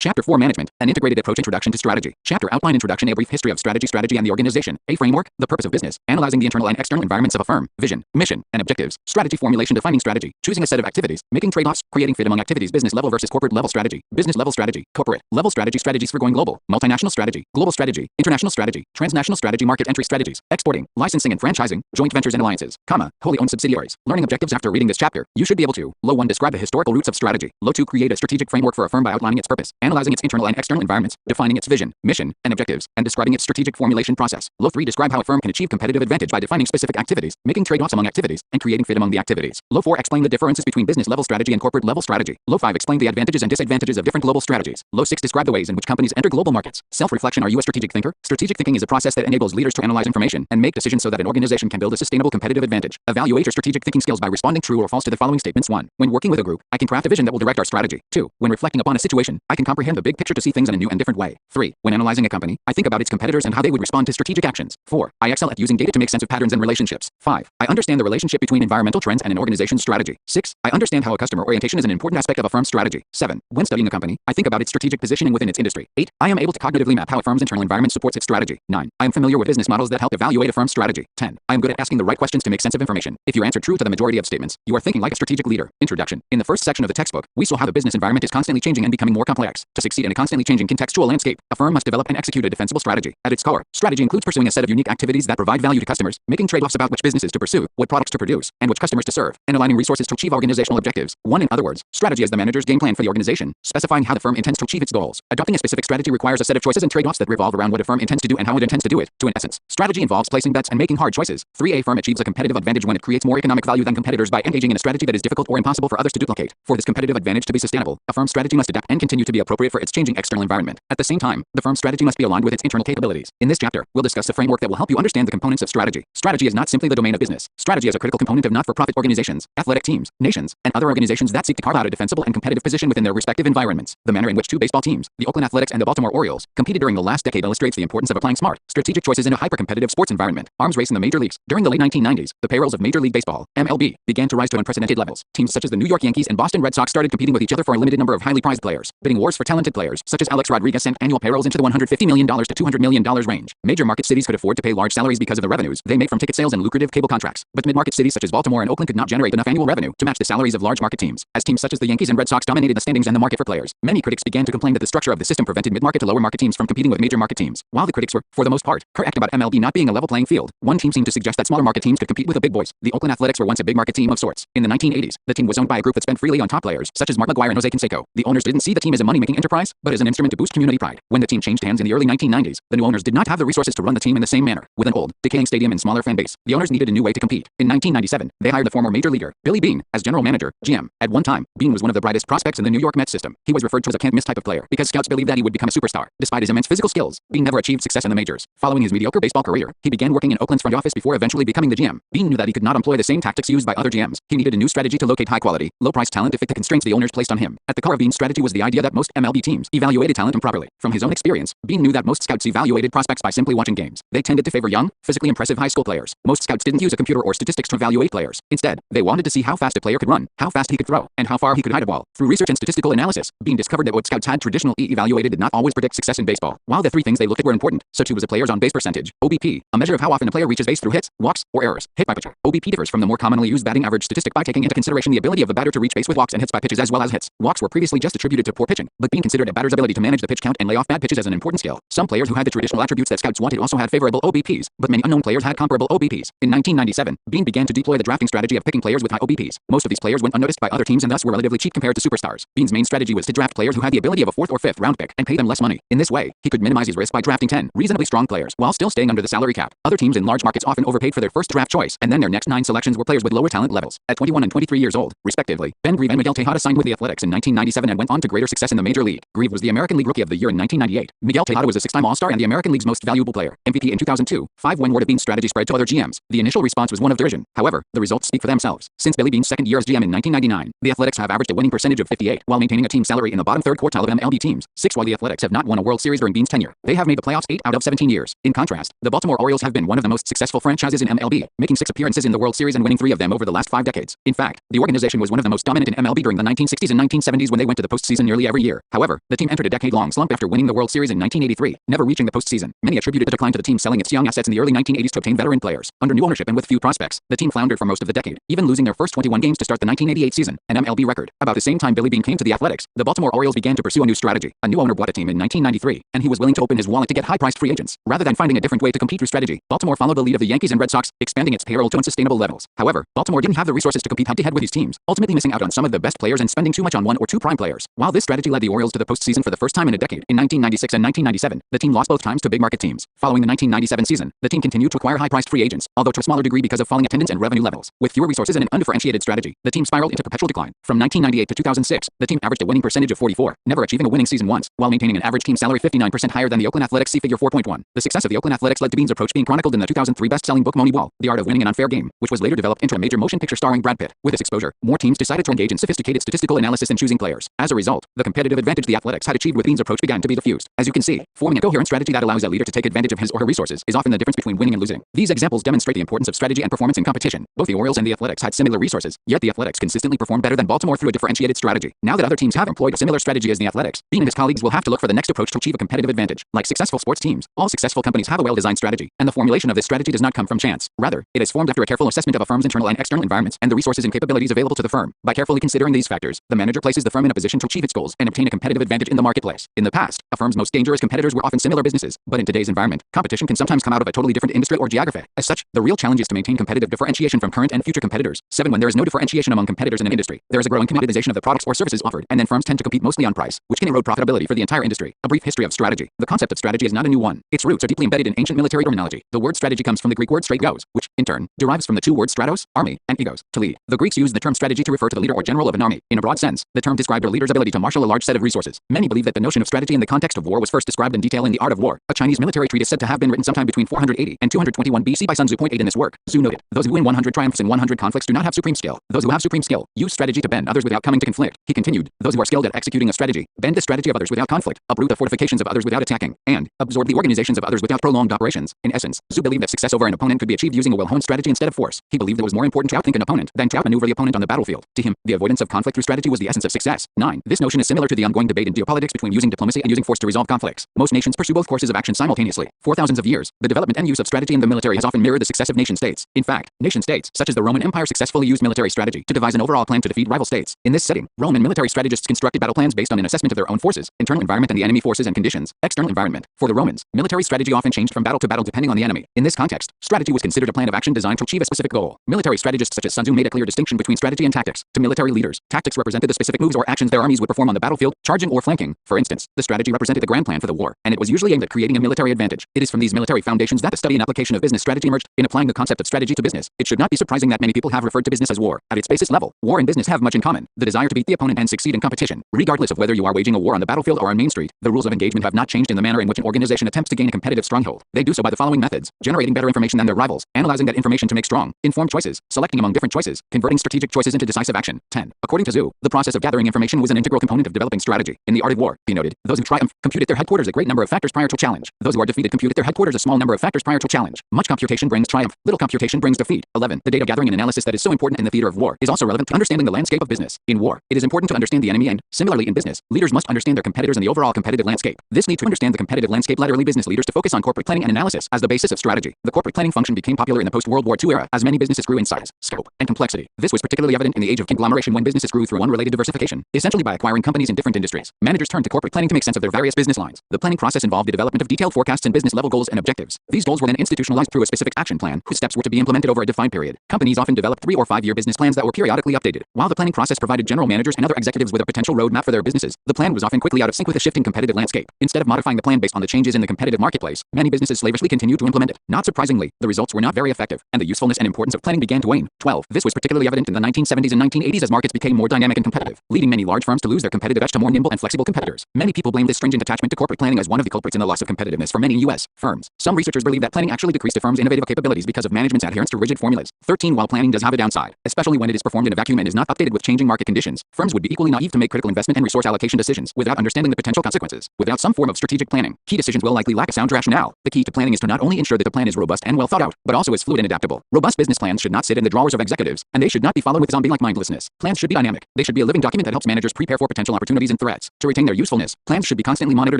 Chapter 4 Management, an integrated approach introduction to strategy. Chapter Outline Introduction, a brief history of strategy and the organization. A framework, the purpose of business, analyzing the internal and external environments of a firm, vision, mission, and objectives. Strategy formulation, defining strategy, choosing a set of activities, making trade-offs, creating fit among activities. Business level versus corporate level strategy. Business level strategy, corporate level strategy, strategies for going global, multinational strategy, global strategy, international strategy, transnational strategy, market entry strategies, exporting, licensing and franchising, joint ventures and alliances, wholly owned subsidiaries. Learning objectives. After reading this chapter, you should be able to: Low 1, describe the historical roots of strategy. Low 2, create a strategic framework for a firm by outlining its purpose, analyzing its internal and external environments, defining its vision, mission, and objectives, and describing its strategic formulation process. Low 3, describe how a firm can achieve competitive advantage by defining specific activities, making trade-offs among activities, and creating fit among the activities. Low 4, explain the differences between business level strategy and corporate level strategy. Low 5, explain the advantages and disadvantages of different global strategies. Low 6, describe the ways in which companies enter global markets. Self-reflection. Are you a strategic thinker? Strategic thinking is a process that enables leaders to analyze information and make decisions so that an organization can build a sustainable competitive advantage. Evaluate your strategic thinking skills by responding true or false to the following statements. 1. When working with a group, I can craft a vision that will direct our strategy. 2. When reflecting upon a situation, I can comprehend the big picture to see things in a new and different way. 3. When analyzing a company, I think about its competitors and how they would respond to strategic actions. 4. I excel at using data to make sense of patterns and relationships. 5. I understand the relationship between environmental trends and an organization's strategy. 6. I understand how a customer orientation is an important aspect of a firm's strategy. 7. When studying a company, I think about its strategic positioning within its industry. 8. I am able to cognitively map how a firm's internal environment supports its strategy. 9. I am familiar with business models that help evaluate a firm's strategy. 10. I am good at asking the right questions to make sense of information. If you answer true to the majority of statements, you are thinking like a strategic leader. Introduction. In the first section of the textbook, we saw how the business environment is constantly changing and becoming more complex. To succeed in a constantly changing contextual landscape, a firm must develop and execute a defensible strategy. At its core, strategy includes pursuing a set of unique activities that provide value to customers, making trade-offs about which businesses to pursue, what products to produce, and which customers to serve, and aligning resources to achieve organizational objectives. 1. In other words, strategy is the manager's game plan for the organization, specifying how the firm intends to achieve its goals. Adopting a specific strategy requires a set of choices and trade-offs that revolve around what a firm intends to do and how it intends to do it. In essence, strategy involves placing bets and making hard choices. 3. A firm achieves a competitive advantage when it creates more economic value than competitors by engaging in a strategy that is difficult or impossible for others to duplicate. For this competitive advantage to be sustainable, a firm's strategy must adapt and continue to be appropriate for its changing external environment. At the same time, the firm's strategy must be aligned with its internal capabilities. In this chapter, we'll discuss a framework that will help you understand the components of strategy. Strategy is not simply the domain of business. Strategy is a critical component of not-for-profit organizations, athletic teams, nations, and other organizations that seek to carve out a defensible and competitive position within their respective environments. The manner in which two baseball teams, the Oakland Athletics and the Baltimore Orioles, competed during the last decade illustrates the importance of applying smart, strategic choices in a hyper-competitive sports environment. Arms race in the major leagues. During the late 1990s, the payrolls of Major League Baseball, MLB, began to rise to unprecedented levels. Teams such as the New York Yankees and Boston Red Sox started competing with each other for a limited number of highly prized players. Bidding wars for talented players, such as Alex Rodriguez, sent annual payrolls into the $150 million to $200 million range. Major market cities could afford to pay large salaries because of the revenues they make from ticket sales and lucrative cable contracts. But mid-market cities such as Baltimore and Oakland could not generate enough annual revenue to match the salaries of large market teams. As teams such as the Yankees and Red Sox dominated the standings and the market for players, many critics began to complain that the structure of the system prevented mid-market to lower market teams from competing with major market teams. While the critics were, for the most part, correct about MLB not being a level playing field, one team seemed to suggest that smaller market teams could compete with the big boys. The Oakland Athletics were once a big market team of sorts. In the 1980s, the team was owned by a group that spent freely on top players, such as Mark McGwire and Jose Canseco. The owners didn't see the team as a money-making enterprise, but as an instrument to boost community pride. When the team changed hands in the early 1990s, the new owners did not have the resources to run the team in the same manner. With an old, decaying stadium and smaller fan base, the owners needed a new way to compete. In 1997, they hired the former major leaguer, Billy Beane, as general manager, GM. At one time, Beane was one of the brightest prospects in the New York Mets system. He was referred to as a can't-miss type of player because scouts believed that he would become a superstar. Despite his immense physical skills, Beane never achieved success in the majors. Following his mediocre baseball career, he began working in Oakland's front office before eventually becoming the GM. Beane knew that he could not employ the same tactics used by other GMs. He needed a new strategy to locate high-quality, low-priced talent to fit the constraints the owners placed on him. At the core of Beane's strategy was the idea that most MLB teams evaluated talent improperly. From his own experience, Beane knew that most scouts evaluated prospects by simply watching games. They tended to favor young, physically impressive high school players. Most scouts didn't use a computer or statistics to evaluate players. Instead, they wanted to see how fast a player could run, how fast he could throw, and how far he could hide a ball. Through research and statistical analysis, Beane discovered that what scouts had traditionally evaluated did not always predict success in baseball. While the three things they looked at were important, so too was a player's on-base percentage, OBP, a measure of how often a player reaches base through hits, walks, or errors. Hit by pitcher. OBP differs from the more commonly used batting average statistic by taking into consideration the ability of the batter to reach base with walks and hits by pitches as well as hits. Walks were previously just attributed to poor pitching, but Beane considered a batter's ability to manage the pitch count and lay off bad pitches as an important skill. Some players who had the traditional attributes that scouts wanted also had favorable OBPs, but many unknown players had comparable OBPs. In 1997, Beane began to deploy the drafting strategy of picking players with high OBPs. Most of these players went unnoticed by other teams and thus were relatively cheap compared to superstars. Beane's main strategy was to draft players who had the ability of a 4th or 5th round pick and pay them less money. In this way, he could minimize his risk by drafting 10 reasonably strong players while still staying under the salary cap. Other teams in large markets often overpaid for their first draft choice, and then their next 9 selections were players with lower talent levels. At 21 and 23 years old, respectively, Ben Grieve and Miguel Tejada signed with the Athletics in 1997 and went on to greater success in the Major League. Grieve was the American League Rookie of the Year in 1998. Miguel Tejada was a 6-time All-Star and the American League's most valuable player, MVP in 2002. 5. When word of Beane's strategy spread to other GMs, the initial response was one of derision. However, the results speak for themselves. Since Billy Beane's second year as GM in 1999, the Athletics have averaged a winning percentage of 58 while maintaining a team salary in the bottom third quartile of MLB teams. 6. While the Athletics have not won a World Series during Beane's tenure, they have made the playoffs 8 out of 17 years. In contrast, the Baltimore Orioles have been one of the most successful franchises in MLB, making 6 appearances in the World Series and winning 3 of them over the last 5 decades. In fact, the organization was one of the most dominant in MLB during the 1960s and 1970s when they went to the postseason nearly every year. However, the team entered a decade-long slump after winning the World Series in 1983, never reaching the postseason. Many attributed the decline to the team selling its young assets in the early 1980s to obtain veteran players. Under new ownership and with few prospects, the team floundered for most of the decade, even losing their first 21 games to start the 1988 season, an MLB record. About the same time Billy Beane came to the Athletics, the Baltimore Orioles began to pursue a new strategy. A new owner bought a team in 1993, and he was willing to open his wallet to get high-priced free agents. Rather than finding a different way to compete through strategy, Baltimore followed the lead of the Yankees and Red Sox, expanding its payroll to unsustainable levels. However, Baltimore didn't have the resources to compete head-to-head with these teams, ultimately missing out on some of the best players and spending too much on one or two prime players. While this strategy led the Orioles to the postseason for the first time in a decade, in 1996 and 1997, the team lost both times to big-market teams. Following the 1997 season, the team continued to acquire high-priced free agents, although to a smaller degree because of falling attendance and revenue levels. With fewer resources and an undifferentiated strategy, the team spiraled into perpetual decline. From 1998 to 2006, the team averaged a winning percentage of 44, never achieving a winning season once, while maintaining an average team salary 59% higher than the Oakland Athletics. See figure 4.1. The success of the Oakland Athletics led to Beane's approach being chronicled in the 2003 best-selling book Moneyball, The Art of Winning an Unfair Game, which was later developed into a major motion picture starring Brad Pitt. With this exposure, more teams decided to engage in sophisticated statistical analysis in choosing players. As a result, the competitive advantage the Athletics had achieved with Beane's approach began to be diffused. As you can see, forming a coherent strategy that allows a leader to take advantage of his or her resources is often the difference between winning and losing. These examples demonstrate the importance of strategy and performance in competition. Both the Orioles and the Athletics had similar resources, yet the Athletics consistently performed better than Baltimore through a differentiated strategy. Now that other teams have employed a similar strategy as the Athletics, Beane and his colleagues will have to look for the next approach to achieve a competitive advantage. Like successful sports teams, all successful companies have a well-designed strategy, and the formulation of this strategy does not come from chance. Rather, it is formed after a careful assessment of a firm's internal and external environments and the resources and capabilities available to the firm. By carefully considering these factors, the manager places the firm in a position to achieve its goals and obtain a competitive advantage in the marketplace. In the past, a firm's most dangerous competitors were often similar businesses, but in today's environment, competition can sometimes come out of a totally different industry or geography. As such, the real challenge is to maintain competitive differentiation from current and future competitors. 7. When there is no differentiation among competitors in an industry, there is a growing commoditization of the products or services offered, and then firms tend to compete mostly on price, which can erode profitability for the entire industry. A brief history of strategy. The concept of strategy is not a new one. Its roots are deeply embedded in ancient military terminology. The word strategy comes from the Greek word strategos, which, in turn, derives from the two words stratos, army, and egos, to lead. The Greeks used the term strategy to refer to the leader or general of an army. In a broad sense, the term described a leader's ability to marshal a large set of resources. Many believe that the notion of strategy in the context of war was first described in detail in The Art of War, a Chinese military treatise said to have been written sometime between 480 and 221 BC by Sun Tzu. 8 In this work, Tzu noted, those who win 100 triumphs in 100 conflicts do not have supreme skill. Those who have supreme skill use strategy to bend others without coming to conflict. He continued, those who are skilled at executing a strategy bend the strategy of others without conflict, uproot the fortifications of others without attacking, and absorb the organizations of others without prolonged operations. In essence, Tzu believed that success over an opponent could be achieved using a well-honed strategy instead of force. He believed it was more important to outthink an opponent than to outmaneuver the opponent on the battlefield. To him, the avoidance of conflict through strategy was the essence of success. 9. This notion is similar to the ongoing debate in geopolitics between using diplomacy and using force to resolve conflicts. Most nations pursue both courses of action simultaneously. For thousands of years, the development and use of strategy in the military has often mirrored the success of nation-states. In fact, nation-states, such as the Roman Empire, successfully used military strategy to devise an overall plan to defeat rival states. In this setting, Roman military strategists constructed battle plans based on an assessment of their own forces, internal environment and the enemy forces and conditions, external environment. For the Romans, military strategy often changed from battle to battle depending on the enemy. In this context, strategy was considered a plan of action designed to achieve a specific goal. Military strategists such as Sun Tzu made a clear distinction between strategy and tactics. To military leaders, tactics represented the specific moves or actions their armies would perform on the battlefield, charging or flanking. For instance, the strategy represented the grand plan for the war, and it was usually aimed at creating a military advantage. It is from these military foundations that the study and application of business strategy emerged. In applying the concept of strategy to business, it should not be surprising that many people have referred to business as war. At its basis level, war and business have much in common: the desire to beat the opponent and succeed in competition. Regardless of whether you are waging a war on the battlefield or on Main Street, the rules of engagement have not changed in the manner in which an organization attempts to gain a competitive stronghold. They do so by the following methods: generating better information than their rivals, analyzing that information to make strong, informed choices, selecting among different choices, converting strategic choices into decisive action. 10. According to Tzu, the process of gathering information was an integral component of developing strategy. In The Art of War, he noted, those who triumph compute at their headquarters a great number of factors prior to a challenge. Those who are defeated compute at their headquarters a small number of factors prior to a challenge. Much computation brings triumph, little computation brings defeat. 11. The data gathering and analysis that is so important in the theater of war is also relevant to understanding the landscape of business. In war, it is important to understand the enemy and, similarly in business, leaders must understand their competitors and the overall competitive landscape. This need to understand the competitive landscape led early business leaders to focus on corporate planning and analysis as the basis of strategy. The corporate planning function became popular in the post-World War II era as many businesses grew in size, scope, and complexity. This was particularly evident in the age of conglomeration when businesses grew through unrelated diversification, essentially by acquiring companies in different industries. Managers turned to corporate planning to make sense of their various business lines. The planning process involved the development of detailed forecasts and business level goals and objectives. These goals were then institutionalized through a specific action plan whose steps were to be implemented over a defined period. Companies often developed 3 or 5 year business plans that were periodically updated. While the planning process provided general managers and other executives with a potential roadmap for their businesses, the plan was often quickly out of sync with the shifting competitive landscape. Instead of modifying the plan based on the changes in the competitive marketplace, many businesses slavishly continued to implement it. Not surprisingly, the results were not very effective, and the usefulness and importance of planning began to wane. 12. This was particularly evident in the 1970s and 1980s as markets became more dynamic and competitive, leading many large firms to lose their competitive edge to more nimble and flexible competitors. Many people blame this stringent attachment to corporate planning as one of the culprits in the loss of competitiveness for many U.S. firms. Some researchers believe that planning actually decreased a firm's innovative capabilities because of management's adherence to rigid formulas. 13. While planning does have a downside, especially when it is performed in a vacuum and is not updated with changing market conditions, firms would be equally naive to make critical investment and resource allocation decisions without understanding the potential consequences. Without some form of strategic planning, key decisions will likely lack a sound rationale. The key to planning is to not only ensure that the plan is robust and well thought out, but also is fluid and adaptable. Robust business plans should not sit in the drawers of executives, and they should not be followed with zombie-like mindlessness. Plans should be dynamic. They should be a living document that helps managers prepare for potential opportunities and threats. To retain their usefulness, plans should be constantly monitored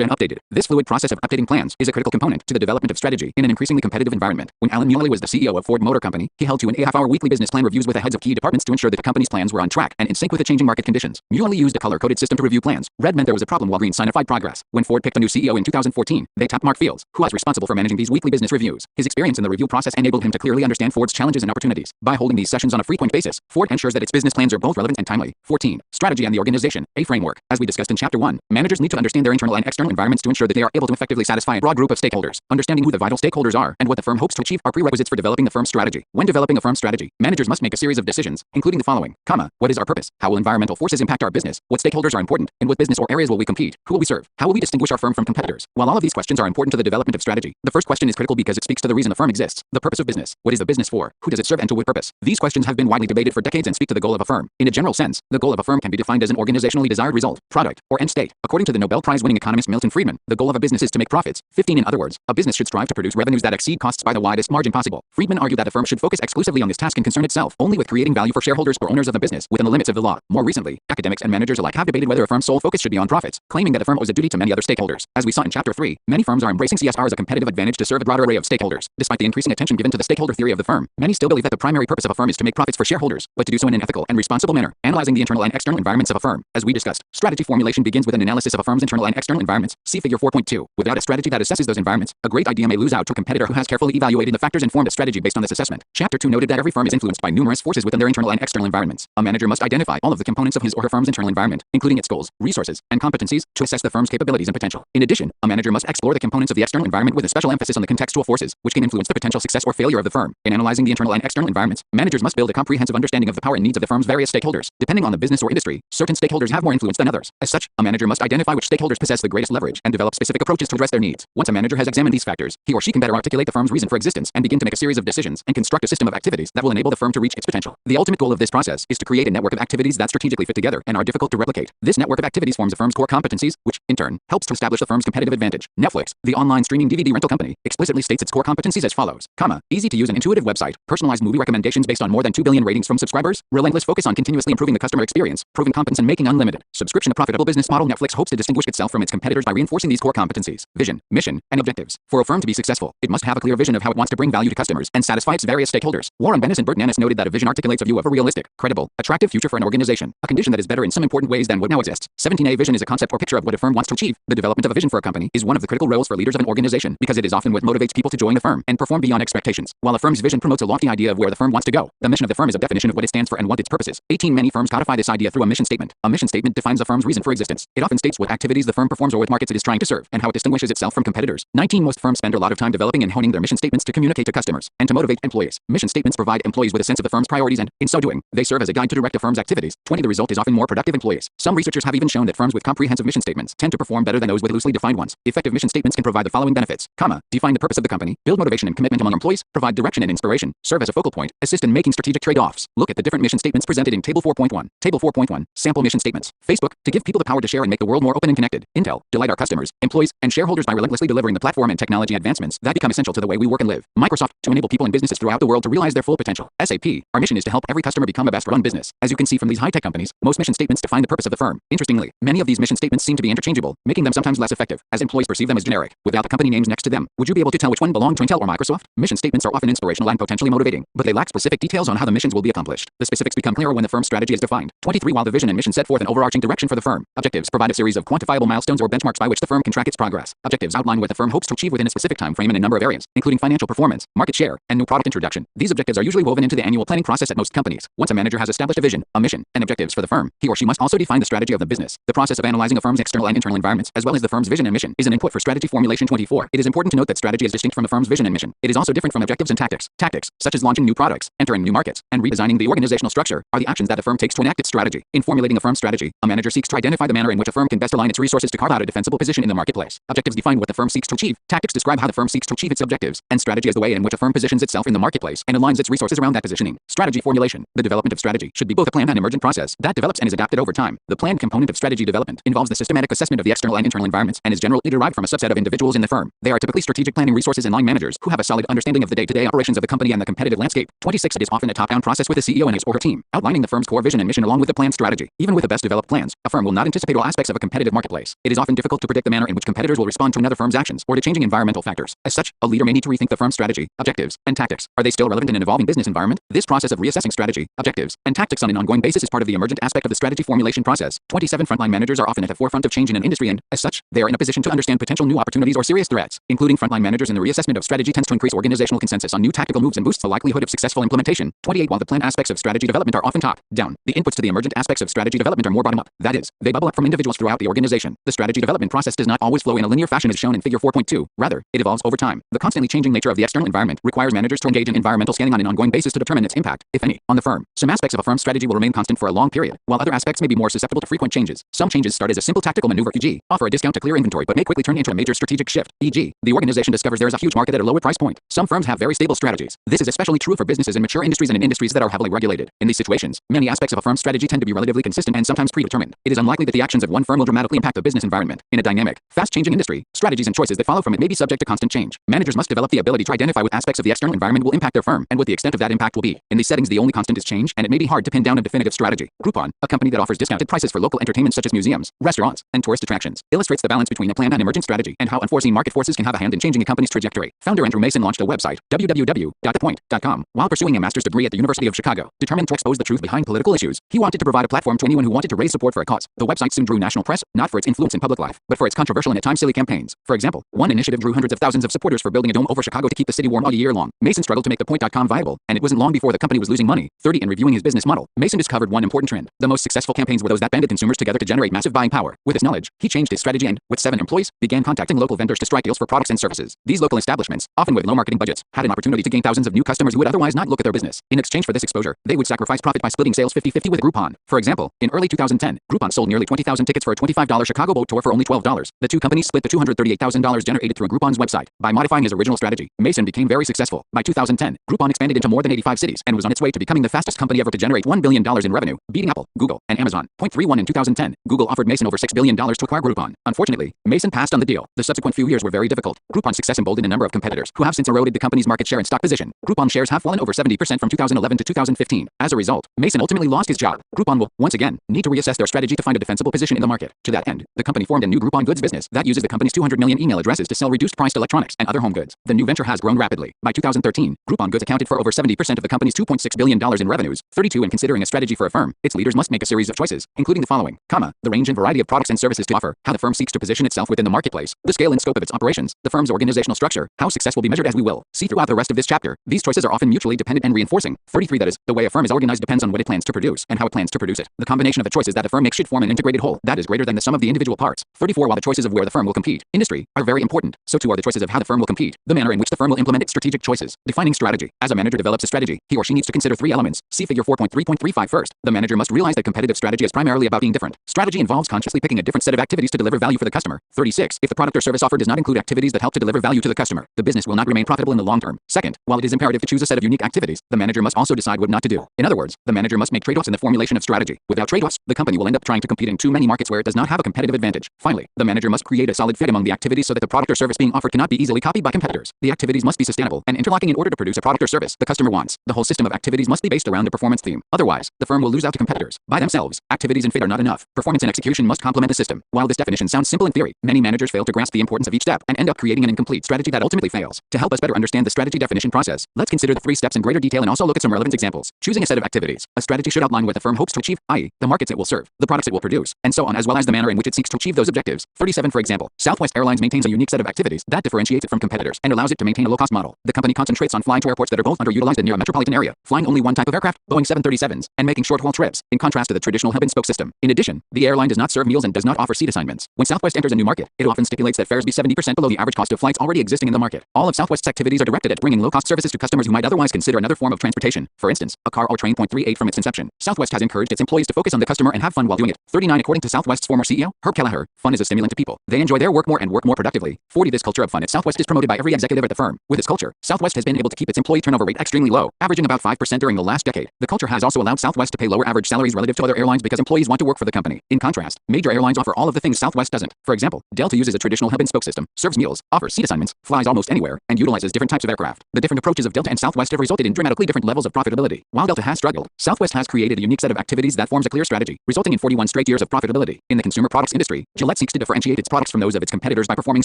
and updated. This fluid process of updating plans is a critical component to the development of strategy in an increasingly competitive environment. When Alan Muley was the CEO of Ford Motor Company, he held 2.5-hour weekly business plan reviews with the heads of key departments to ensure that the company's plans were on track and in sync with the changing market conditions. Muley used a color-coded system to review plans. Red meant there was a problem while green signified progress. When Ford picked a new CEO in 2014, they tapped Mark Fields, who was responsible for managing these weekly business reviews. His experience in the review process enabled him to clearly understand Ford's challenges and opportunities. By holding these sessions on a frequent basis, Ford ensures that its business plans are both relevant and timely. 14. Strategy and the organization, a framework. As we discussed in Chapter 1, managers need to understand their internal and external environments to ensure that they are able to effectively satisfy a broad group of stakeholders. Understanding who the vital stakeholders are and what the firm hopes to achieve are prerequisites for developing the firm's strategy. When developing a firm's strategy, managers must make a series of decisions, including the following, what is our purpose? How will environmental forces impact our business? What stakeholders are important? In what business or areas will we compete? Who will we serve? How will we distinguish our firm from competitors? While all of these questions are important to the development of strategy, the first question is critical because it speaks to the reason the firm exists. The purpose of business. What is the business for? Who does it serve and to what purpose? These questions have been widely debated for decades and speak to the goal of a firm. In a general sense, the goal of a firm can be defined as an organizationally desired result, product, or end state. According to the Nobel Prize-winning economist Milton Friedman, the goal of a business is to make profits. 15. In other words, a business should strive to produce revenues that exceed costs by the widest margin possible. Friedman argued that a firm should focus exclusively on this task and concern itself only with creating value for shareholders or owners of the business within the limits of the law. More recently, academics and managers alike have debated whether a firm's sole focus should be on profits, claiming that a firm owes a duty to many other stakeholders. As we saw in Chapter 3, many firms are embracing CSR as a competitive advantage to serve a broader array of stakeholders. Despite the increasing attention given to the stakeholder theory of the firm, many still believe that the primary purpose of a firm is to make profits for shareholders, but to do so in an ethical and responsible manner. Analyzing the internal and external environments of a firm. As we discussed, strategy formulation begins with an analysis of a firm's internal and external environments. See Figure 4.2. Without a strategy that assesses those environments, a great idea may lose out to a competitor who has carefully evaluated the factors and formed a strategy based on this assessment. Chapter 2 noted that every firm is influenced by numerous forces within their internal and external environments. A manager must identify all of the components of his or her firm's internal environment, including its goals, resources, and competencies, to assess the firm's capabilities and potential. In addition, a manager must explore the components of the external environment with a special emphasis on the contextual forces, which can influence the potential success or failure of the firm. In analyzing the internal and external environments, managers must build a comprehensive understanding of the power and needs of the firm's various stakeholders. Depending on the business or industry, certain stakeholders have more influence than others. As such, a manager must identify which stakeholders possess the greatest leverage and develop specific approaches to address their needs. Once a manager has examined these factors, he or she can better articulate the firm's reason for existence and begin to make a series of decisions and construct a system of activities that will enable the firm to reach its potential. The ultimate goal of this process is to create a network of activities that strategically fit together and are difficult to replicate. This network of activities forms a firm's core competencies, which, in turn, helps to establish the firm's competitive advantage. Netflix, the online streaming DVD rental company, explicitly states its core competencies as follows, easy to use and intuitive website, personalized movie recommendations based on more than 2 billion ratings from subscribers, relentless focus on continuously improving the customer experience, proven competence in making unlimited subscription a profitable business model. Netflix hopes to distinguish itself from its competitors by reinforcing these core competencies, vision, mission, and objectives. For a firm to be successful, it must have a clear vision of how it wants to bring value to customers and satisfy its various stakeholders. Warren Bennis and Bert Nanis noted that a vision articulates a view of a realistic, credible, attractive future for an organization, a condition that is better in some important ways than what now exists. 17. A vision is a concept or picture of what a firm wants to achieve. The development of a vision for a company is one of the critical roles for leaders of an organization because it is often what motivates people to join the firm and perform beyond expectations. While a firm's vision promotes a lofty idea of where the firm wants to go, the mission of the firm is a definition of what it stands for and what its purpose is. 18. Many firms codify this idea through a mission statement. A mission statement defines a firm's reason for existence. It often states what activities the firm performs or what markets it is trying to serve and how it distinguishes itself from competitors. 19. Most firms spend a lot of time developing and honing their mission statements to communicate to customers and to motivate employees. Mission statements provide employees with a sense of the firm's priorities and, in so doing, they serve as a guide to direct a firm's activities. 20. The result is often more productive employees. Some researchers have even shown that firms with comprehensive mission statements tend to perform better than those with loosely defined ones. Effective mission statements can provide the following benefits, define the purpose of the company, build motivation and commitment among employees, provide direction and inspiration, serve as a focal point, assist in making strategic trade-offs. Look at the different mission statements presented in Table 4.1. Table 4.1. Sample mission statements. Facebook, to give people the power to share and make the world more open and connected. Intel, delight our customers, employees, and shareholders by relentlessly delivering the platform and technology advancements that become essential to the way we work and live. Microsoft, to enable people and businesses throughout the world to realize their full potential. SAP, our mission is to help every customer become a best-run business. As you can see from these high-tech companies, most mission statements define the purpose of the firm. Interestingly, many of these mission statements seem to be interchangeable, making them sometimes less effective, as employees perceive them as generic, without the company names next to them. Would you be able to tell which one belonged to Intel or Microsoft? Mission statements are often inspirational and potentially motivating, but they lack specific details on how the missions will be accomplished. The specifics become clearer when the firm's strategy is defined. 23. While the vision and mission set forth an overarching direction for the firm, objectives provide a series of quantifiable milestones or benchmarks by which the firm can track its progress. Objectives outline what the firm hopes to achieve within a specific time frame in a number of areas, including financial performance, market share, and new product introduction. These objectives are usually woven into the annual planning process at most companies. Once a manager has established a vision, a mission, and objectives for the firm, he or she must also define the strategy of the business. The process of analyzing a firm's external and internal environments, as well as the firm's vision and mission, is an input for strategy formulation. 24. It is important to note that strategy is distinct from the firm's vision and mission. It is also different from objectives and tactics. Tactics, such as launching new products, entering new markets, and redesigning the organizational structure, are the actions that a firm takes to enact its strategy. In formulating a firm's strategy, a manager seeks to identify the manner in which a firm can best align its resources to carve out a defensible position in the marketplace. Objectives define what the firm seeks to achieve. Tactics describe how the firm seeks to achieve its objectives, and strategy is the way in which a firm positions itself in the marketplace and aligns its resources around that positioning. Strategy formulation. The development of strategy should be both a planned and emergent process that develops and is adapted over time. The planned component of strategy development involves the systematic assessment of the external and internal environments and is generally derived from a subset of individuals in the firm. They are typically strategic planning resources and line managers who have a solid understanding of the day-to-day operations of the company and the competitive landscape. 26. It is often a top-down process with the CEO and his or her team, outlining the firm's core vision and mission along with the planned strategy. Even with the best developed plans, a firm firm will not anticipate all aspects of a competitive marketplace. It is often difficult to predict the manner in which competitors will respond to another firm's actions or to changing environmental factors. As such, a leader may need to rethink the firm's strategy, objectives, and tactics. Are they still relevant in an evolving business environment? This process of reassessing strategy, objectives, and tactics on an ongoing basis is part of the emergent aspect of the strategy formulation process. 27 Frontline managers are often at the forefront of change in an industry and, as such, they are in a position to understand potential new opportunities or serious threats. Including frontline managers in the reassessment of strategy tends to increase organizational consensus on new tactical moves and boosts the likelihood of successful implementation. 28 While the planned aspects of strategy development are often top-down, the inputs to the emergent aspects of strategy development are more bottom-up. That is, they bubble up from individuals throughout the organization. The strategy development process does not always flow in a linear fashion as shown in Figure 4.2. Rather, it evolves over time. The constantly changing nature of the external environment requires managers to engage in environmental scanning on an ongoing basis to determine its impact, if any, on the firm. Some aspects of a firm's strategy will remain constant for a long period, while other aspects may be more susceptible to frequent changes. Some changes start as a simple tactical maneuver, e.g., offer a discount to clear inventory, but may quickly turn into a major strategic shift, e.g., the organization discovers there is a huge market at a lower price point. Some firms have very stable strategies. This is especially true for businesses in mature industries and in industries that are heavily regulated. In these situations, many aspects of a firm's strategy tend to be relatively consistent and sometimes predetermined. It is unlikely that the actions of one firm will dramatically impact the business environment. In a dynamic, fast-changing industry, strategies and choices that follow from it may be subject to constant change. Managers must develop the ability to identify what aspects of the external environment will impact their firm and what the extent of that impact will be. In these settings, the only constant is change, and it may be hard to pin down a definitive strategy. Groupon, a company that offers discounted prices for local entertainment such as museums, restaurants, and tourist attractions, illustrates the balance between a planned and emergent strategy and how unforeseen market forces can have a hand in changing a company's trajectory. Founder Andrew Mason launched a website, www.thepoint.com, while pursuing a master's degree at the University of Chicago. Determined to expose the truth behind political issues, he wanted to provide a platform to anyone who wanted to raise support for a cause. The website soon drew national press, not for its influence in public life, but for its controversial and at times silly campaigns. For example, one initiative drew hundreds of thousands of supporters for building a dome over Chicago to keep the city warm all year long. Mason struggled to make thepoint.com viable, and it wasn't long before the company was losing money. 30 In reviewing his business model, Mason discovered one important trend. The most successful campaigns were those that banded consumers together to generate massive buying power. With this knowledge, he changed his strategy and, with 7 employees, began contacting local vendors to strike deals for products and services. These local establishments, often with low marketing budgets, had an opportunity to gain thousands of new customers who would otherwise not look at their business. In exchange for this exposure, they would sacrifice profit by splitting sales 50-50 with Groupon. For example, in early 2010, Groupon sold nearly 20,000 tickets for a $25 Chicago boat tour for only $12. The two companies split the $238,000 generated through Groupon's website. By modifying his original strategy, Mason became very successful. By 2010, Groupon expanded into more than 85 cities and was on its way to becoming the fastest company ever to generate $1 billion in revenue, beating Apple, Google, and Amazon. 31 In 2010, Google offered Mason over $6 billion to acquire Groupon. Unfortunately, Mason passed on the deal. The subsequent few years were very difficult. Groupon's success emboldened a number of competitors who have since eroded the company's market share and stock position. Groupon shares have fallen over 70% from 2011 to 2015. As a result, Mason ultimately lost his job. Groupon will, once again, need to reassess their strategy to find a defensible position in the market. To that end, the company formed a new Groupon goods business that uses the company's 200 million email addresses to sell reduced-priced electronics and other home goods. The new venture has grown rapidly. By 2013, Groupon goods accounted for over 70% of the company's $2.6 billion in revenues. 32 In considering a strategy for a firm, its leaders must make a series of choices, including the following, the range and variety of products and services to offer, how the firm seeks to position itself within the marketplace, the scale and scope of its operations, the firm's organizational structure, how success will be measured as we will see throughout the rest of this chapter. These choices are often mutually dependent and reinforcing. 33 That is, the way a firm is organized depends on what it plans to produce and how it plans to produce it. The combination of the choices that a firm makes should form an integrated whole that is greater than the sum of the individual parts. 34 While the choices of where the firm will compete, industry, are very important, so too are the choices of how the firm will compete, the manner in which the firm will implement its strategic choices. Defining strategy. As a manager develops a strategy, he or she needs to consider 3 elements. See Figure 4.3.35 first. The manager must realize that competitive strategy is primarily about being different. Strategy involves consciously picking a different set of activities to deliver value for the customer. 36 If the product or service offered does not include activities that help to deliver value to the customer, the business will not remain profitable in the long term. Second, while it is imperative to choose a set of unique activities, the manager must also decide what not to do. In other words, the manager must make trade-offs in the formulation of strategy. Without trade-offs, the company will end up trying to compete in too many markets where it does not have a competitive advantage. Finally, the manager must create a solid fit among the activities so that the product or service being offered cannot be easily copied by competitors. The activities must be sustainable and interlocking in order to produce a product or service the customer wants. The whole system of activities must be based around a performance theme. Otherwise, the firm will lose out to competitors. By themselves, activities and fit are not enough. Performance and execution must complement the system. While this definition sounds simple in theory, many managers fail to grasp the importance of each step and end up creating an incomplete strategy that ultimately fails. To help us better understand the strategy definition process, let's consider the 3 steps in greater detail and also look at some relevant examples. Choosing a set of activities. A strategy should outline what the firm hopes to achieve, i.e., the markets it will serve, the products it will produce, and so on, as well as the manner in which it seeks to achieve those objectives. 37 For example, Southwest Airlines maintains a unique set of activities that differentiates it from competitors and allows it to maintain a low-cost model. The company concentrates on flying to airports that are both underutilized and near a metropolitan area, flying only one type of aircraft, Boeing 737s, and making short-haul trips, in contrast to the traditional hub-and-spoke system. In addition, the airline does not serve meals and does not offer seat assignments. When Southwest enters a new market, it often stipulates that fares be 70% below the average cost of flights already existing in the market. All of Southwest's activities are directed at bringing low-cost services to customers who might otherwise consider another form of transportation, for instance, a car or train. 38 From its inception, Southwest has encouraged its employees to focus on the customer and have fun while doing it. 39 According to Southwest's former CEO, Herb Kelleher, fun is a stimulant to people. They enjoy their work more and work more productively. 40 This culture of fun at Southwest is promoted by every executive at the firm. With its culture, Southwest has been able to keep its employee turnover rate extremely low, averaging about 5% during the last decade. The culture has also allowed Southwest to pay lower average salaries relative to other airlines because employees want to work for the company. In contrast, major airlines offer all of the things Southwest doesn't. For example, Delta uses a traditional hub-and-spoke system, serves meals, offers seat assignments, flies almost anywhere, and utilizes different types of aircraft. The different approaches of Delta and Southwest have resulted in dramatically different levels of profitability. While Delta has struggled, Southwest has created a unique set of activities that forms a clear strategy, resulting in 41 straight years of profitability. In the consumer products industry, Gillette seeks to differentiate its products from those of its competitors by performing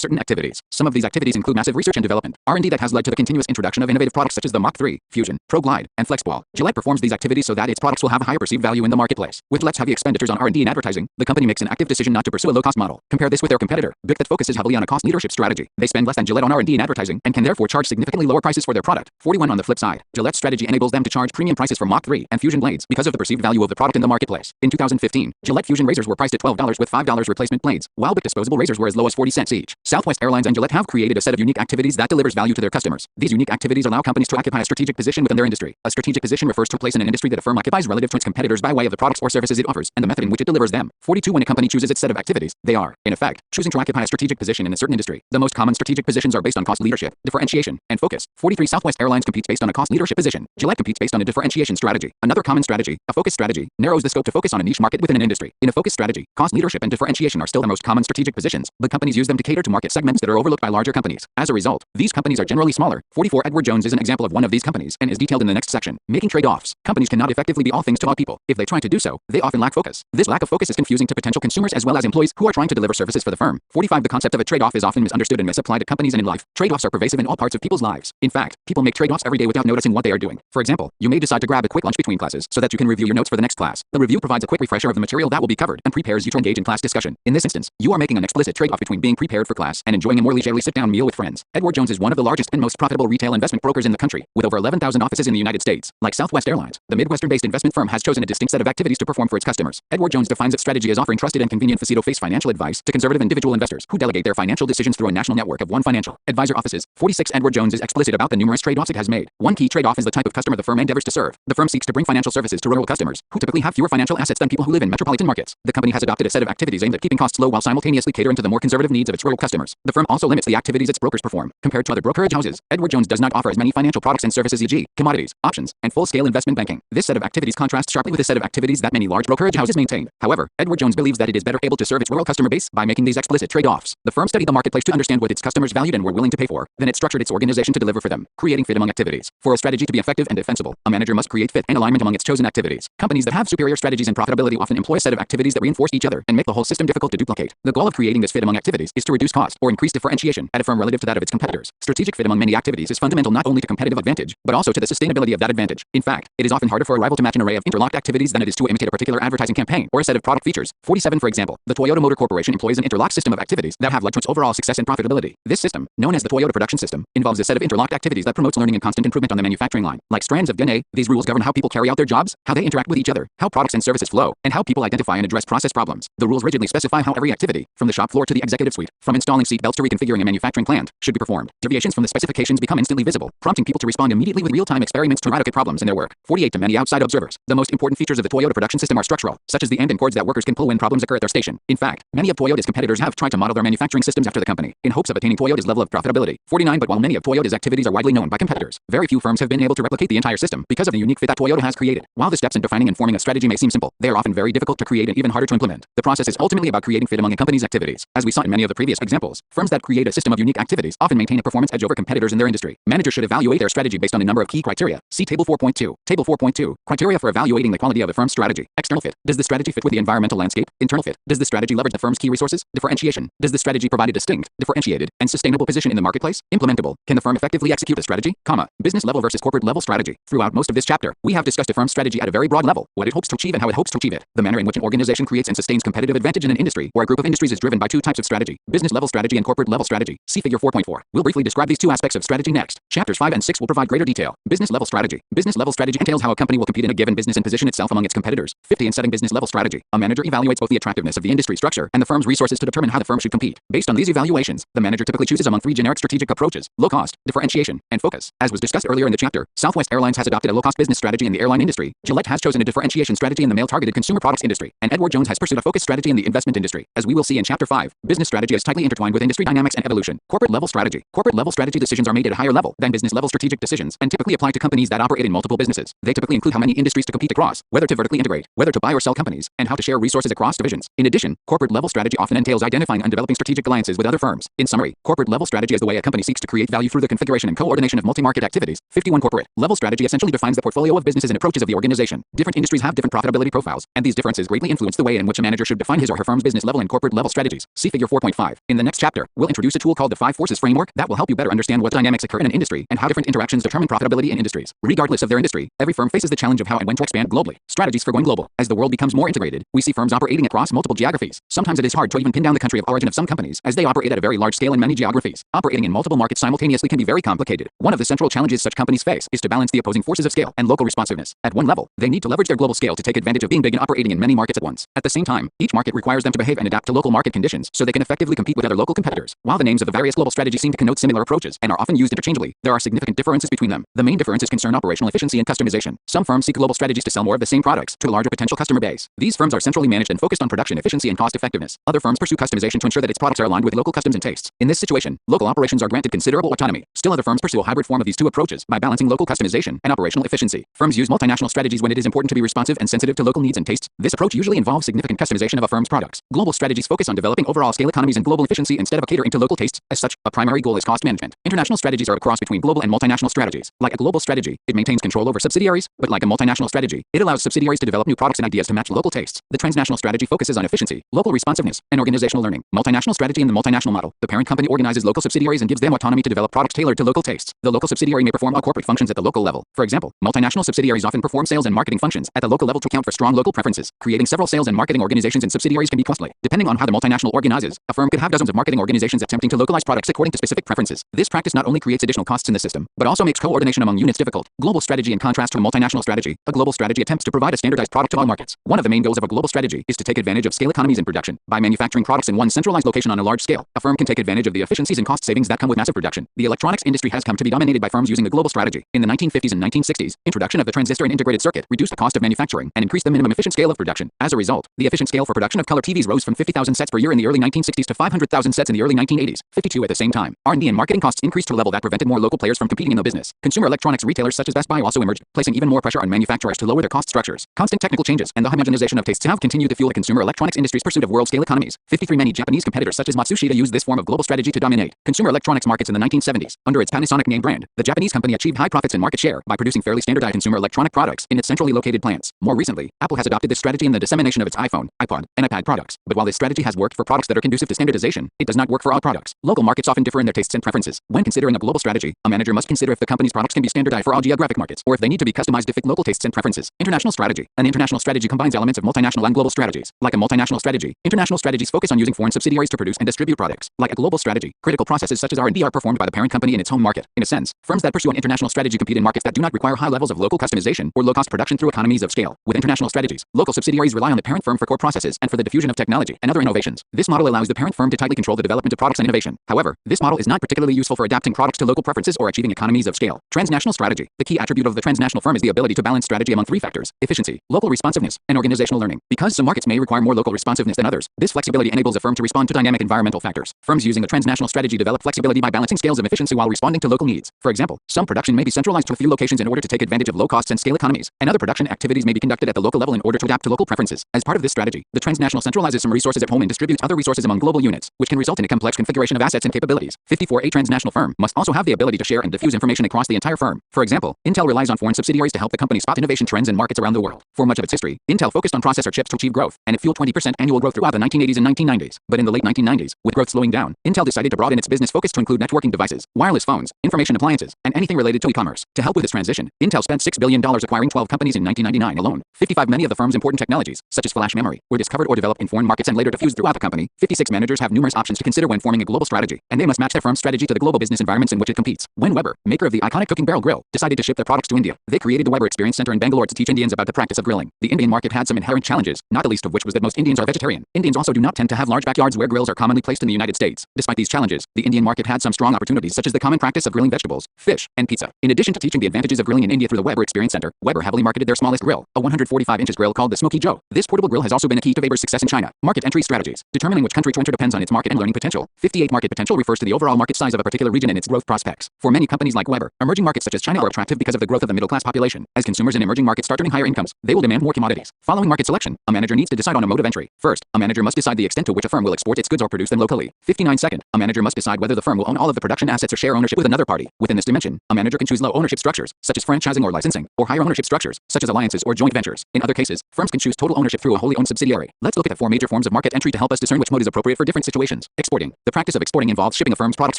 certain activities. Some of these activities include massive research and development, R&D that has led to the continuous introduction of innovative products such as the Mach 3, Fusion, Pro Glide, and FlexBall. Gillette performs these activities so that its products will have a higher perceived value in the marketplace. With Gillette's heavy expenditures on R&D and advertising, the company makes an active decision not to pursue a low-cost model. Compare this with their competitor, Bic, that focuses heavily on a cost leadership strategy. They spend less than Gillette on R&D and advertising and can therefore charge significantly lower prices for their product. 41 On the flip side, Gillette's strategy enables them to charge premium prices for Mach 3 and Fusion blades because of the perceived value of the product in the marketplace. In 2015, Gillette Fusion razors were priced at $12 with $5 replacement blades, while Bic disposable razors were as low as 40 cents each. Southwest Airlines and Gillette have created a set of unique activities that delivers value to their customers. These unique activities allow companies to occupy a strategic position within their industry. A strategic position refers to a place in an industry that a firm occupies relative to its competitors by way of the products or services it offers and the method in which it delivers them. 42 When a company chooses its set of activities, they are, in effect, choosing to occupy a strategic position in a certain industry. The most common strategic positions are based on cost leadership, differentiation, and focus. 43 Southwest Airlines competes based on a cost leadership position. Gillette competes based on a differentiation strategy. Another common strategy, a focus strategy, narrows the scope to focus on a niche market within an industry. In a focus strategy, cost leadership and differentiation are still the most common strategic positions, but companies use them to cater to market segments that are overlooked by larger companies. As a result, these companies are generally smaller. 44 Edward Jones is an example of one of these companies and is detailed in the next section. Making trade-offs. Companies cannot effectively be all things to all people. If they try to do so, they often lack focus. This lack of focus is confusing to potential consumers as well as employees who are trying to deliver services for the firm. 45 The concept of a trade-off is often misunderstood and misapplied at companies and in life. Trade-offs are pervasive in all parts of people's lives. In fact, people make trade-offs every day without noticing what they are doing. For example, you may decide to grab a quick lunch between classes so that you can review your notes for the next class. The review provides a quick refresher of the material that will be covered and prepares you to engage in class discussion. In this instance, you are making an explicit trade-off between being prepared for class and enjoying a more leisurely sit-down meal with friends. Edward Jones is one of the largest and most profitable retail investment brokers in the country, with over 11,000 offices in the United States. Like Southwest Airlines, the Midwestern-based investment firm has chosen a distinct set of activities to perform for its customers. Edward Jones defines its strategy as offering trusted and convenient face-to-face financial advice to conservative individual investors who delegate their financial decisions through a national network of One Financial Advisor offices. 46 Edward Jones is explicit about the numerous trade-offs it has made. One key trade-off is the type of customer the firm endeavors to serve. The firm seeks to bring financial services to rural customers, who typically have fewer financial assets than people who live in metropolitan markets. The company has adopted a set of activities aimed at keeping costs low while simultaneously catering to the more conservative needs of its rural customers. The firm also limits the activities its brokers perform. Compared to other brokerage houses, Edward Jones does not offer as many financial products and services, e.g., commodities, options, and full-scale investment banking. This set of activities contrasts sharply with a set of activities that many large brokerage houses maintain. However, Edward Jones believes that it is better able to serve its rural customer base by making these explicit trade-offs. The firm studied the marketplace to understand what its customers valued and were willing to pay for. Then it structured its organization to deliver for them, creating fit among activities. For a strategy to be effective and defensible, a manager must create fit and alignment among its chosen activities. Companies that have superior strategies and profitability often employ a set of activities that reinforce each other and make the whole system difficult to duplicate. The goal of creating this fit among activities is to reduce cost or increase differentiation at a firm relative to that of its competitors. Strategic fit among many activities is fundamental not only to competitive advantage, but also to the sustainability of that advantage. In fact, it is often harder for a rival to match an array of interlocked activities than it is to imitate a particular advertising campaign or a set of product features. 47 For example, the Toyota Motor Corporation employs an interlocked system of activities that have led to its overall success and profitability. This system, known as the Toyota Production System, involves a set of interlocked activities that promotes learning and constant improvement on the manufacturing line. Like strands of DNA, these rules govern how people carry out their jobs, how they interact with each other, how products and services flow, and how people identify and address process problems. The rules rigidly specify how every activity, from the shop floor to the executive suite, from installing seat belts to reconfiguring a manufacturing plant, should be performed. Deviations from the specifications become instantly visible, prompting people to respond immediately with real-time experiments to eradicate problems in their work. 48 To many outside observers, the most important features of the Toyota Production System are structural, such as the end and cords that workers can pull when problems occur at their station. In fact, many of Toyota's competitors have tried to model their manufacturing systems after the company, in hopes of attaining Toyota's level of profitability. 49 But while many of Toyota's activities are widely known by competitors, very few firms have been able to replicate the entire system because of the unique fit that Toyota has created. While the steps in defining and forming a strategy may seem simple, they are often very difficult to create and even harder to implement. The process is ultimately about creating fit among a company's activities. As we saw in many of the previous examples, firms that create a system of unique activities often maintain a performance edge over competitors in their industry. Managers should evaluate their strategy based on a number of key criteria. See Table 4.2. Table 4.2. Criteria for evaluating the quality of a firm's strategy. External fit. Does the strategy fit with the environmental landscape? Internal fit. Does the strategy leverage the firm's key resources? Differentiation. Does the strategy provide a distinct, differentiated, and sustainable position in the marketplace? Implementable. Can the firm effectively execute a strategy? Business level versus corporate level strategy. Throughout most of this chapter, we have discussed a firm's strategy at a very broad level, what it hopes to achieve and how it hopes to achieve it. The manner in which an organization creates and sustains competitive advantage in an industry or a group of industries is driven by two types of strategy: business level strategy and corporate level strategy. See Figure 4.4. We'll briefly describe these two aspects of strategy next. Chapters 5 and 6 will provide greater detail. Business level strategy. Business level strategy entails how a company will compete in a given business and position itself among its competitors. 50 In setting business level strategy, a manager evaluates both the attractiveness of the industry structure and the firm's resources to determine how the firm should compete. Based on these evaluations, the manager typically chooses among three generic strategic approaches: low cost, differentiation, and focus. As was discussed earlier in the chapter, Southwest Airlines has adopted a low-cost business strategy in the airline industry. Gillette has chosen a differentiation strategy in the male-targeted consumer products industry, and Edward Jones has pursued a focus strategy in the investment industry. As we will see in Chapter 5, business strategy is tightly intertwined with industry dynamics and evolution. Corporate level strategy. Corporate level strategy decisions are made at a higher level than business level strategic decisions and typically apply to companies that operate in multiple businesses. They typically include how many industries to compete across, whether to vertically integrate, whether to buy or sell companies, and how to share resources across divisions. In addition, corporate level strategy often entails identifying and developing strategic alliances with other firms. In summary, corporate level strategy is the way a company seeks to create value through the configuration and coordination of multi-market activities. 51 Corporate level strategy essentially defines the portfolio of businesses and approaches of the organization. Different industries have different profitability profiles, and these differences greatly greatly influence the way in which a manager should define his or her firm's business level and corporate level strategies. See Figure 4.5. In the next chapter, we'll introduce a tool called the 5 Forces Framework that will help you better understand what dynamics occur in an industry and how different interactions determine profitability in industries. Regardless of their industry, every firm faces the challenge of how and when to expand globally. Strategies for going global. As the world becomes more integrated, we see firms operating across multiple geographies. Sometimes it is hard to even pin down the country of origin of some companies, as they operate at a very large scale in many geographies. Operating in multiple markets simultaneously can be very complicated. One of the central challenges such companies face is to balance the opposing forces of scale and local responsiveness. At one level, they need to leverage their global scale to take advantage of being big and operating in many markets at once. At the same time, each market requires them to behave and adapt to local market conditions so they can effectively compete with other local competitors. While the names of the various global strategies seem to connote similar approaches and are often used interchangeably, there are significant differences between them. The main differences concern operational efficiency and customization. Some firms seek global strategies to sell more of the same products to a larger potential customer base. These firms are centrally managed and focused on production efficiency and cost effectiveness. Other firms pursue customization to ensure that its products are aligned with local customs and tastes. In this situation, local operations are granted considerable autonomy. Still, other firms pursue a hybrid form of these two approaches by balancing local customization and operational efficiency. Firms use multinational strategies when it is important to be responsive and sensitive to local needs and tastes. This approach usually involves significant customization of a firm's products. Global strategies focus on developing overall scale economies and global efficiency instead of catering to local tastes. As such, a primary goal is cost management. International strategies are a cross between global and multinational strategies. Like a global strategy, it maintains control over subsidiaries, but like a multinational strategy, it allows subsidiaries to develop new products and ideas to match local tastes. The transnational strategy focuses on efficiency, local responsiveness, and organizational learning. Multinational strategy. In the multinational model, the parent company organizes local subsidiaries and gives them autonomy to develop products tailored to local tastes. The local subsidiary may perform all corporate functions at the local level. For example, multinational subsidiaries often perform sales and marketing functions at the local level to account for strong local preferences. Creating several sales and marketing organizations and subsidiaries can be costly. Depending on how the multinational organizes, a firm could have dozens of marketing organizations attempting to localize products according to specific preferences. This practice not only creates additional costs in the system, but also makes coordination among units difficult. Global strategy. In contrast to a multinational strategy, a global strategy attempts to provide a standardized product to all markets. One of the main goals of a global strategy is to take advantage of scale economies in production. By manufacturing products in one centralized location on a large scale, a firm can take advantage of the efficiencies and cost savings that come with massive production. The electronics industry has come to be dominated by firms using a global strategy. In the 1950s and 1960s, introduction of the transistor and integrated circuit reduced the cost of manufacturing and increased the minimum efficient scale of production. As a result, the efficient scale for production of color TVs rose from 50,000 sets per year in the early 1960s to 500,000 sets in the early 1980s. 52 at the same time, R&D and marketing costs increased to a level that prevented more local players from competing in the business. Consumer electronics retailers such as Best Buy also emerged, placing even more pressure on manufacturers to lower their cost structures. Constant technical changes and the homogenization of tastes have continued to fuel the consumer electronics industry's pursuit of world-scale economies. 53 Many Japanese competitors such as Matsushita used this form of global strategy to dominate consumer electronics markets in the 1970s. Under its Panasonic name brand, the Japanese company achieved high profits and market share by producing fairly standardized consumer electronic products in its centrally located plants. More recently, Apple has adopted this strategy in the dissemination of its iPhone, iPod, and iPad products. But while this strategy has worked for products that are conducive to standardization, it does not work for all products. Local markets often differ in their tastes and preferences. When considering a global strategy, a manager must consider if the company's products can be standardized for all geographic markets, or if they need to be customized to fit local tastes and preferences. International strategy. An international strategy combines elements of multinational and global strategies. Like a multinational strategy, international strategies focus on using foreign subsidiaries to produce and distribute products. Like a global strategy, critical processes such as R&D are performed by the parent company in its home market. In a sense, firms that pursue an international strategy compete in markets that do not require high levels of local customization or low-cost production through economies of scale. With international strategies, local subsidiaries rely on the parent firm for core processes and for the diffusion of technology and other innovations. This model allows the parent firm to tightly control the development of products and innovation. However, this model is not particularly useful for adapting products to local preferences or achieving economies of scale. Transnational strategy. The key attribute of the transnational firm is the ability to balance strategy among three factors: efficiency, local responsiveness, and organizational learning. Because some markets may require more local responsiveness than others, this flexibility enables a firm to respond to dynamic environmental factors. Firms using a transnational strategy develop flexibility by balancing scales of efficiency while responding to local needs. For example, some production may be centralized to a few locations in order to take advantage of low costs and scale economies, and other production activities may be conducted at the local level in order to adapt to local preferences. As part of this strategy, the transnational centralizes some resources at home and distributes other resources among global units, which can result in a complex configuration of assets and capabilities. 54 A transnational firm must also have the ability to share and diffuse information across the entire firm. For example, Intel relies on foreign subsidiaries to help the company spot innovation trends and markets around the world. For much of its history, Intel focused on processor chips to achieve growth, and it fueled 20% annual growth throughout the 1980s and 1990s. But in the late 1990s, with growth slowing down, Intel decided to broaden its business focus to include networking devices, wireless phones, information appliances, and anything related to e-commerce. To help with this transition, Intel spent $6 billion acquiring 12 companies in 1999 alone. 55 Many of the firm's important technologies, such as flash memory, were discovered or developed in foreign markets and later diffused throughout the company. 56 Managers have numerous options to consider when forming a global strategy, and they must match their firm's strategy to the global business environments in which it competes. When Weber, maker of the iconic cooking barrel grill, decided to ship their products to India, they created the Weber Experience Center in Bangalore to teach Indians about the practice of grilling. The Indian market had some inherent challenges, not the least of which was that most Indians are vegetarian. Indians also do not tend to have large backyards where grills are commonly placed in the United States. Despite these challenges, the Indian market had some strong opportunities such as the common practice of grilling vegetables, fish, and pizza. In addition to teaching the advantages of grilling in India through the Weber Experience Center, Weber heavily marketed their smallest grill, a 145 inches grill called the Smoky Joe. This portable grill has also been a key to Weber's success in China. Market entry strategies. Determining which country to enter depends on its market and learning potential. 58 Market potential refers to the overall market size of a particular region and its growth prospects. For many companies like Weber, emerging markets such as China are attractive because of the growth of the middle-class population. As consumers in emerging markets start earning higher incomes, they will demand more commodities. Following market selection, a manager needs to decide on a mode of entry. First, a manager must decide the extent to which a firm will export its goods or produce them locally. 59 Second, a manager must decide whether the firm will own all of the production assets or share ownership with another party. Within this dimension, a manager can choose low ownership structures, such as franchising or licensing, or higher ownership structures, such as alliances or joint ventures. In other cases, firms can choose total total ownership through a wholly owned subsidiary. Let's look at the 4 major forms of market entry to help us discern which mode is appropriate for different situations. Exporting. The practice of exporting involves shipping a firm's products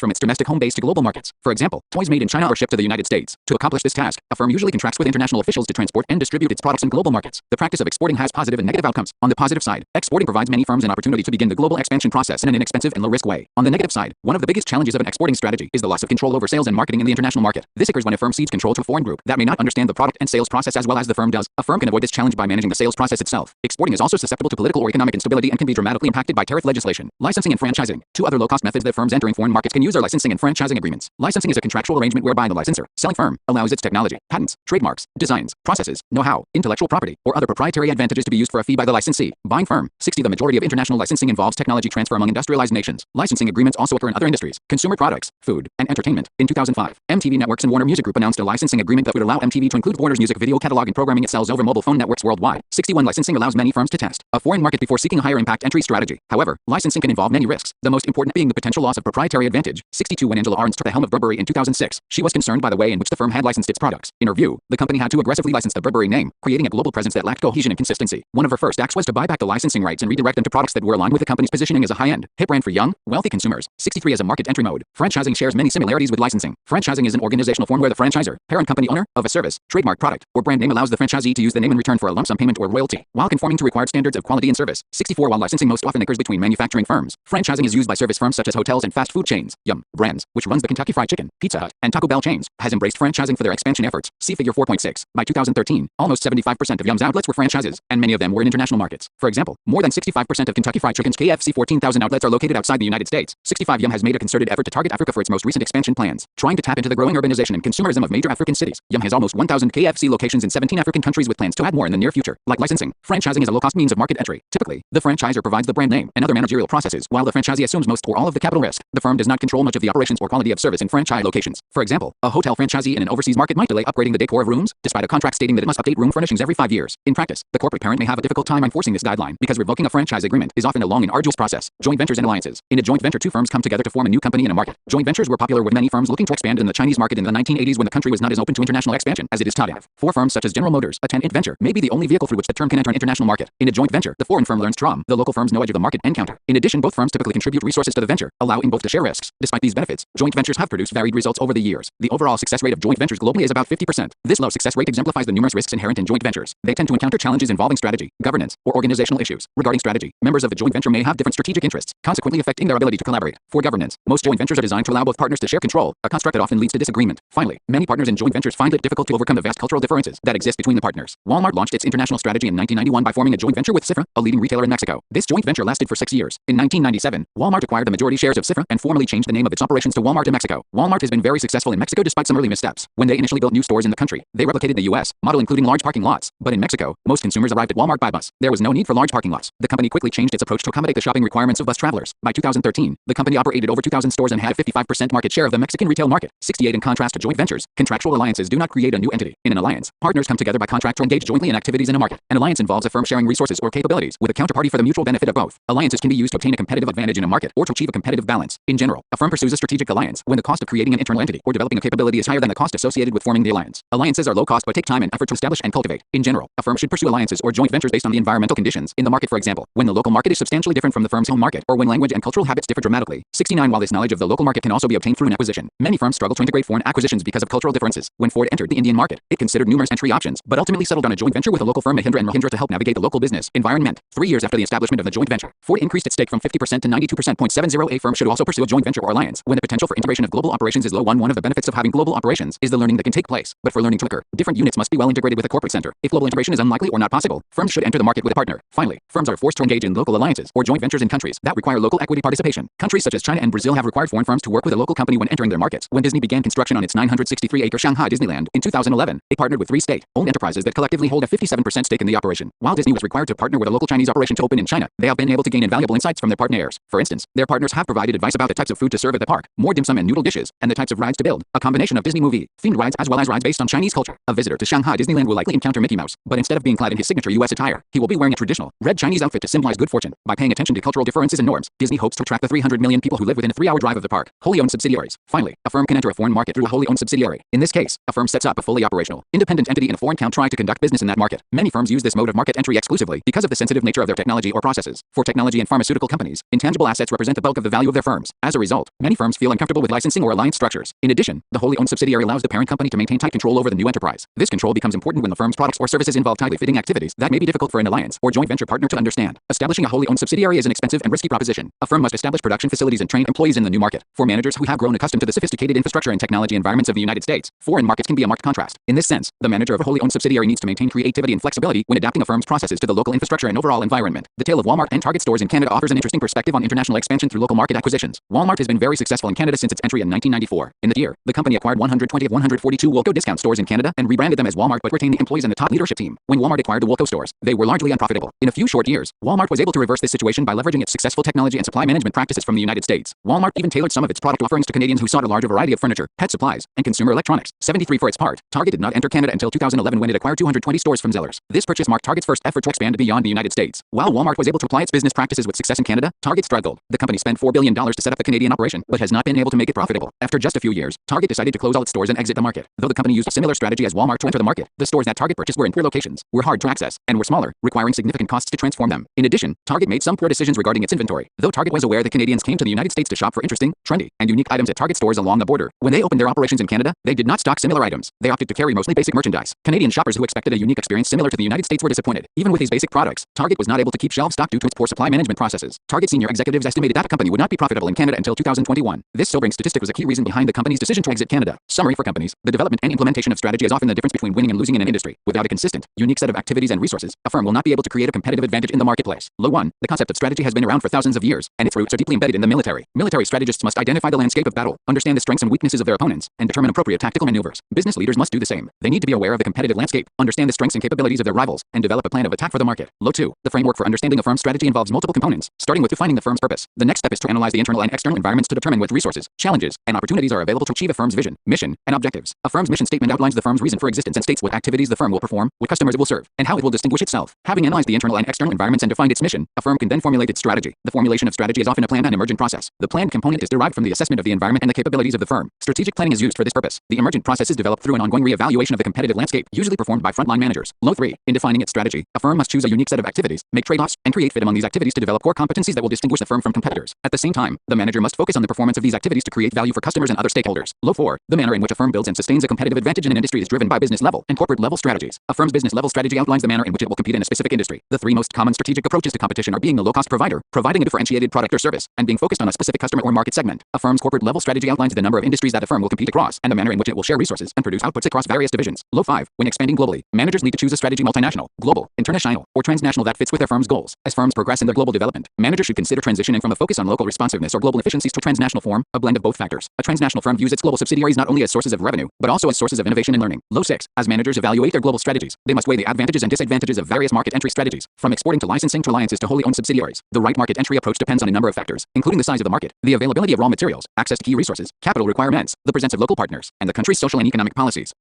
from its domestic home base to global markets. For example, toys made in China are shipped to the United States. To accomplish this task, a firm usually contracts with international officials to transport and distribute its products in global markets. The practice of exporting has positive and negative outcomes. On the positive side, exporting provides many firms an opportunity to begin the global expansion process in an inexpensive and low-risk way. On the negative side, one of the biggest challenges of an exporting strategy is the loss of control over sales and marketing in the international market. This occurs when a firm cedes control to a foreign group that may not understand the product and sales process as well as the firm does. A firm can avoid this challenge by managing the sales process itself. Exporting is also susceptible to political or economic instability and can be dramatically impacted by tariff legislation. Licensing and franchising. Two other low-cost methods that firms entering foreign markets can use are licensing and franchising agreements. Licensing is a contractual arrangement whereby the licensor, selling firm, allows its technology, patents, trademarks, designs, processes, know-how, intellectual property, or other proprietary advantages to be used for a fee by the licensee. Buying firm. 60. The majority of international licensing involves technology transfer among industrialized nations. Licensing agreements also occur in other industries, consumer products, food, and entertainment. In 2005, MTV Networks and Warner Music Group announced a licensing agreement that would allow MTV to include Warner's music video catalog and programming it sells over mobile phone networks worldwide. 61. Licensing allows many firms to test a foreign market before seeking a higher impact entry strategy. However, licensing can involve many risks, the most important being the potential loss of proprietary advantage. 62. When Angela Ahrendts took the helm of Burberry in 2006, she was concerned by the way in which the firm had licensed its products. In her view, the company had too aggressively licensed the Burberry name, creating a global presence that lacked cohesion and consistency. One of her first acts was to buy back the licensing rights and redirect them to products that were aligned with the company's positioning as a high-end, hip brand for young, wealthy consumers. 63. As a market entry mode, franchising shares many similarities with licensing. Franchising is an organizational form where the franchisor, parent company owner, of a service, trademark product, or brand name allows the franchisee to use the name in return for a lump sum payment or royalty, while conforming to required standards of quality and service. 64. While licensing most often occurs between manufacturing firms, franchising is used by service firms such as hotels and fast food chains. Yum! Brands, which runs the Kentucky Fried Chicken, Pizza Hut, and Taco Bell chains, has embraced franchising for their expansion efforts. See figure 4.6. By 2013, almost 75% of Yum's outlets were franchises, and many of them were in international markets. For example, more than 65% of Kentucky Fried Chicken's KFC 14,000 outlets are located outside the United States. 65. Yum has made a concerted effort to target Africa for its most recent expansion plans, trying to tap into the growing urbanization and consumerism of major African cities. Yum has almost 1,000 KFC locations in 17 African countries with plans to add more in the near future. Like licensing, franchising is a low-cost means of market entry. Typically, the franchisor provides the brand name and other managerial processes, while the franchisee assumes most or all of the capital risk. The firm does not control much of the operations or quality of service in franchise locations. For example, a hotel franchisee in an overseas market might delay upgrading the decor of rooms, despite a contract stating that it must update room furnishings every 5 years. In practice, the corporate parent may have a difficult time enforcing this guideline because revoking a franchise agreement is often a long and arduous process. Joint ventures and alliances. In a joint venture, two firms come together to form a new company in a market. Joint ventures were popular with many firms looking to expand in the Chinese market in the 1980s when the country was not as open to international expansion as it is today. 4 firms such as General Motors, a 10-int venture, may be the only vehicle through which the term can enter an international market. In a joint venture, the foreign firm learns from the local firm's know-edge of the market and counter. In addition, both firms typically contribute resources to the venture, allowing both to share risks. Despite these benefits, joint ventures have produced varied results over the years. The overall success rate of joint ventures globally is about 50%. This low success rate exemplifies the numerous risks inherent in joint ventures. They tend to encounter challenges involving strategy, governance, or organizational issues. Regarding strategy, members of the joint venture may have different strategic interests, consequently affecting their ability to collaborate. For governance, most joint ventures are designed to allow both partners to share control, a construct that often leads to disagreement. Finally, many partners in joint ventures find it difficult to overcome the vast cultural differences that exist between the partners. Walmart launched its international strategy in 1991 by forming a joint venture with Cifra, a leading retailer in Mexico. This joint venture lasted for 6 years. In 1997, Walmart acquired the majority shares of Cifra and formally changed the name of its operations to Walmart in Mexico. Walmart has been very successful in Mexico despite some early missteps. When they initially built new stores in the country, they replicated the US model, including large parking lots. But in Mexico, most consumers arrived at Walmart by bus. There was no need for large parking lots. The company quickly changed its approach to accommodate the shopping requirements of bus travelers. By 2013, the company operated over 2,000 stores and had a 55% market share of the Mexican retail market. 68. In contrast to joint ventures, contractual alliances do not create a new entity. In an alliance, partners come together by contract to engage jointly in activities in a market. An alliance involves a firm sharing resources or capabilities with a counterparty for the mutual benefit of both. Alliances can be used to obtain a competitive advantage in a market or to achieve a competitive balance. In general, a firm pursues a strategic alliance when the cost of creating an internal entity or developing a capability is higher than the cost associated with forming the alliance. Alliances are low cost but take time and effort to establish and cultivate. In general, a firm should pursue alliances or joint ventures based on the environmental conditions in the market, for example, when the local market is substantially different from the firm's home market or when language and cultural habits differ dramatically. 69. While this knowledge of the local market can also be obtained through an acquisition, many firms struggle to integrate foreign acquisitions because of cultural differences. When Ford entered the Indian market, it considered numerous entry options, but ultimately settled on a joint venture with a local firm Mahindra to help navigate the local business environment. 3 years after the establishment of the joint venture, Ford increased its stake from 50% to 92.70%. A firm should also pursue a joint venture or alliance when the potential for integration of global operations is low. One of the benefits of having global operations is the learning that can take place, but for learning to occur, different units must be well integrated with a corporate center. If global integration is unlikely or not possible, firms should enter the market with a partner. Finally, firms are forced to engage in local alliances or joint ventures in countries that require local equity participation. Countries such as China and Brazil have required foreign firms to work with a local company when entering their markets. When Disney began construction on its 963-acre Shanghai Disneyland in 2011, it partnered with 3 state-owned enterprises that collectively hold a 57% stake in the operation. While Disney was required to partner with a local Chinese operation to open in China, they have been able to gain invaluable insights from their partners. For instance, their partners have provided advice about the types of food to serve at the park, more dim sum and noodle dishes, and the types of rides to build, a combination of Disney movie-themed rides as well as rides based on Chinese culture. A visitor to Shanghai Disneyland will likely encounter Mickey Mouse, but instead of being clad in his signature US attire, he will be wearing a traditional red Chinese outfit to symbolize good fortune. By paying attention to cultural differences and norms, Disney hopes to attract the 300 million people who live within a 3-hour drive of the park. Wholly owned subsidiaries. Finally, a firm can enter a foreign market through a wholly owned subsidiary. In this case, a firm sets up a fully operational, independent entity in a foreign country to conduct business in that market. Many firms use this mode of market market entry exclusively because of the sensitive nature of their technology or processes. For technology and pharmaceutical companies, intangible assets represent the bulk of the value of their firms. As a result, many firms feel uncomfortable with licensing or alliance structures. In addition, the wholly owned subsidiary allows the parent company to maintain tight control over the new enterprise. This control becomes important when the firm's products or services involve tightly fitting activities that may be difficult for an alliance or joint venture partner to understand. Establishing a wholly owned subsidiary is an expensive and risky proposition. A firm must establish production facilities and train employees in the new market. For managers who have grown accustomed to the sophisticated infrastructure and technology environments of the United States, foreign markets can be a marked contrast. In this sense, the manager of a wholly owned subsidiary needs to maintain creativity and flexibility when adapting a firm's processes to the local infrastructure and overall environment. The tale of Walmart and Target stores in Canada offers an interesting perspective on international expansion through local market acquisitions. Walmart has been very successful in Canada since its entry in 1994. In the year, the company acquired 120 of 142 Woolco discount stores in Canada and rebranded them as Walmart but retained the employees and the top leadership team. When Walmart acquired the Woolco stores, they were largely unprofitable. In a few short years, Walmart was able to reverse this situation by leveraging its successful technology and supply management practices from the United States. Walmart even tailored some of its product offerings to Canadians who sought a larger variety of furniture, pet supplies, and consumer electronics. 73 For its part, Target did not enter Canada until 2011 when it acquired 220 stores from Zellers. This purchase marked Target's first effort to expand beyond the United States. While Walmart was able to apply its business practices with success in Canada, Target struggled. The company spent $4 billion to set up the Canadian operation, but has not been able to make it profitable. After just a few years, Target decided to close all its stores and exit the market. Though the company used a similar strategy as Walmart to enter the market, the stores that Target purchased were in poor locations, were hard to access, and were smaller, requiring significant costs to transform them. In addition, Target made some poor decisions regarding its inventory. Though Target was aware that Canadians came to the United States to shop for interesting, trendy, and unique items at Target stores along the border, when they opened their operations in Canada, they did not stock similar items. They opted to carry mostly basic merchandise. Canadian shoppers who expected a unique experience similar to the United States were disappointed. Even with these basic products, Target was not able to keep shelf stock due to its poor supply management processes. Target senior executives estimated that the company would not be profitable in Canada until 2021. This sobering statistic was a key reason behind the company's decision to exit Canada. Summary for companies: the development and implementation of strategy is often the difference between winning and losing in an industry. Without a consistent, unique set of activities and resources, a firm will not be able to create a competitive advantage in the marketplace. Low 1. The concept of strategy has been around for thousands of years, and its roots are deeply embedded in the military. Military strategists must identify the landscape of battle, understand the strengths and weaknesses of their opponents, and determine appropriate tactical maneuvers. Business leaders must do the same. They need to be aware of the competitive landscape, understand the strengths and capabilities of their rivals, and develop a plan of attack for the market. Low 2. The framework for understanding a firm's strategy involves multiple components, starting with defining the firm's purpose. The next step is to analyze the internal and external environments to determine what resources, challenges, and opportunities are available to achieve a firm's vision, mission, and objectives. A firm's mission statement outlines the firm's reason for existence and states what activities the firm will perform, what customers it will serve, and how it will distinguish itself. Having analyzed the internal and external environments and defined its mission, a firm can then formulate its strategy. The formulation of strategy is often a planned and emergent process. The planned component is derived from the assessment of the environment and the capabilities of the firm. Strategic planning is used for this purpose. The emergent process is developed through an ongoing re-evaluation of the competitive landscape, usually performed by frontline managers. Low 3. In defining its strategy, a firm must choose a unique set of activities, make trade-offs, and create fit among these activities to develop core competencies that will distinguish the firm from competitors. At the same time, the manager must focus on the performance of these activities to create value for customers and other stakeholders. Low 4. The manner in which a firm builds and sustains a competitive advantage in an industry is driven by business level and corporate level strategies. A firm's business level strategy outlines the manner in which it will compete in a specific industry. The three most common strategic approaches to competition are being a low-cost provider, providing a differentiated product or service, and being focused on a specific customer or market segment. A firm's corporate level strategy outlines the number of industries that a firm will compete across and the manner in which it will share resources and produce outputs across various divisions. Low 5. When expanding globally, managers need to choose a strategy multinational, global, international, or transnational that fits with their firm's goals. As firms progress in their global development, managers should consider transitioning from a focus on local responsiveness or global efficiencies to transnational form, a blend of both factors. A transnational firm views its global subsidiaries not only as sources of revenue, but also as sources of innovation and learning. Low 6. As managers evaluate their global strategies, they must weigh the advantages and disadvantages of various market entry strategies. From exporting to licensing to alliances to wholly owned subsidiaries, the right market entry approach depends on a number of factors, including the size of the market, the availability of raw materials, access to key resources, capital requirements, the presence of local partners, and the country's social and economic policies.